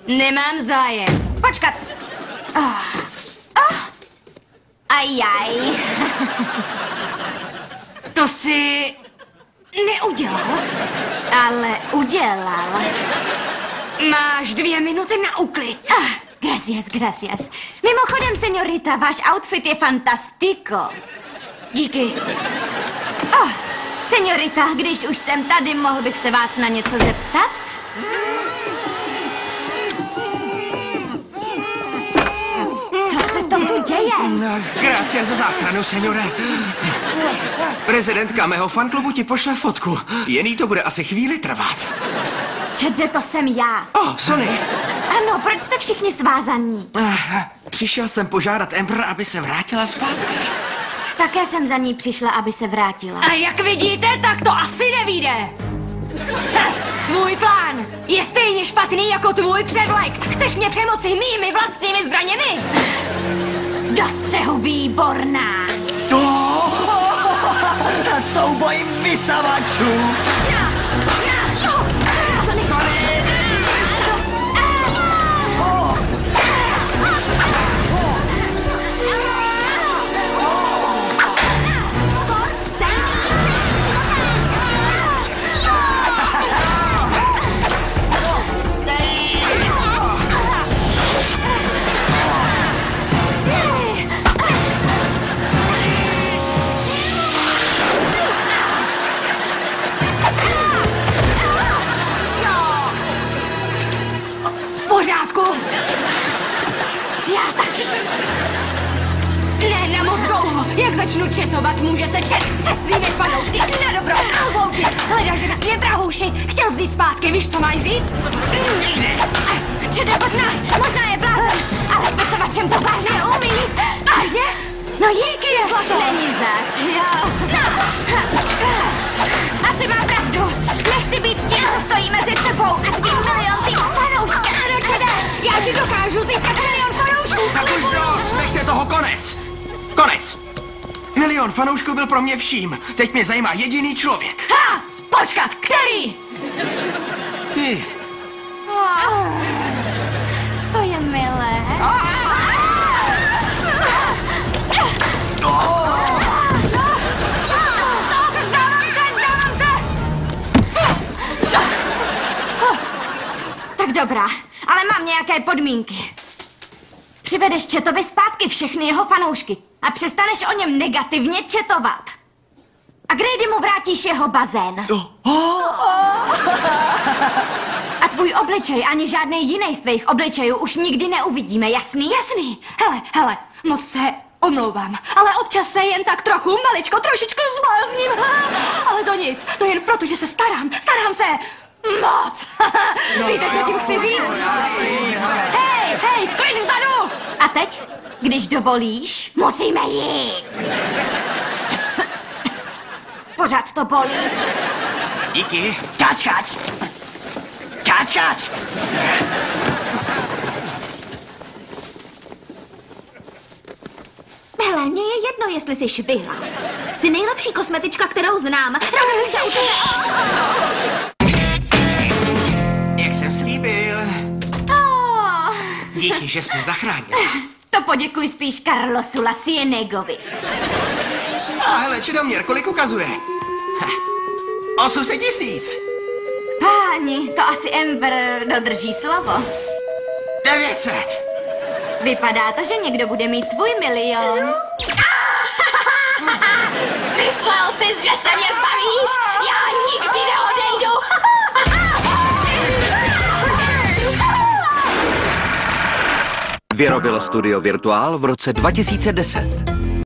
Nemám zájem. Počkat. Ajaj. To si neudělal. Ale udělal. Máš 2 minuty na úklid. Gracias. Mimochodem, señorita, váš outfit je fantastico. Díky. Señorita, když už jsem tady, mohl bych se vás na něco zeptat? Co se to tu děje? Gracias za záchranu, señore. Prezidentka mého fanklubu ti pošle fotku. Jen jí to bude asi chvíli trvat. Čede, to jsem já. Sonny. Ano, proč jste všichni svázaní? Přišel jsem požádat Ember, aby se vrátila zpátky. Také jsem za ní přišla, aby se vrátila. A jak vidíte, tak to asi nevyjde. Tvůj plán je stejně špatný jako tvůj převlek. Chceš mě přemoci mými vlastními zbraněmi? Do střehu, výborná. Souboj vysavačů. Pořádku. Já taky. Ne na moc dlouho. Jak začnu četovat, může se čet se svými fanoušky na dobro rozloučit. Hledáš ve svě drahouši. Chtěl vzít zpátky, víš, co máš říct? Čede, pojďme. Možná je blázen, ale s pisavačem to vážně umí. Vážně? No jistě, zlato. Není zač, jo. Asi má pravdu. Nechci být tím, co stojí mezi tebou a tvým miliontým fanouškem. Ano, Čede, já ti dokážu získat 1 milion fanoušků, Tak už slibuju. dost, nechte toho konec. Konec. 1 milion fanoušků byl pro mě vším. Teď mě zajímá jediný člověk. Ha! Počkat, který? Ty. To je milé. Stop, vzdávám se! Tak dobrá, ale mám nějaké podmínky. Přivedeš Četovi zpátky všechny jeho fanoušky a přestaneš o něm negativně četovat. A Grady mu vrátíš jeho bazén. A tvůj obličej ani žádný jiný z tvých obličejů už nikdy neuvidíme, jasný? Jasný. Hele, moc se omlouvám, ale občas se jen tak trošičku zblázním. Ale to nic, to jen proto, že se starám se moc. Víte, co tím chci říct? Hej, klid vzadu! A teď, když dovolíš, musíme jít. Pořád to bolí. Díky. Kač. Hele, mně je jedno, jestli jsi švihla. Jsi nejlepší kosmetička, kterou znám. Jak jsem slíbil. Díky, že jsi mě zachránil. To poděkuj spíš Carlosu Lasienegovi. Hele, čedoměr, kolik ukazuje? 800 000. Páni, to asi Ember dodrží slovo. 900. Vypadá to, že někdo bude mít svůj milion. Myslel jsi, že se mě zbavíš? Já nikdy neodejdu. Vyrobilo Studio Virtuál v roce 2010.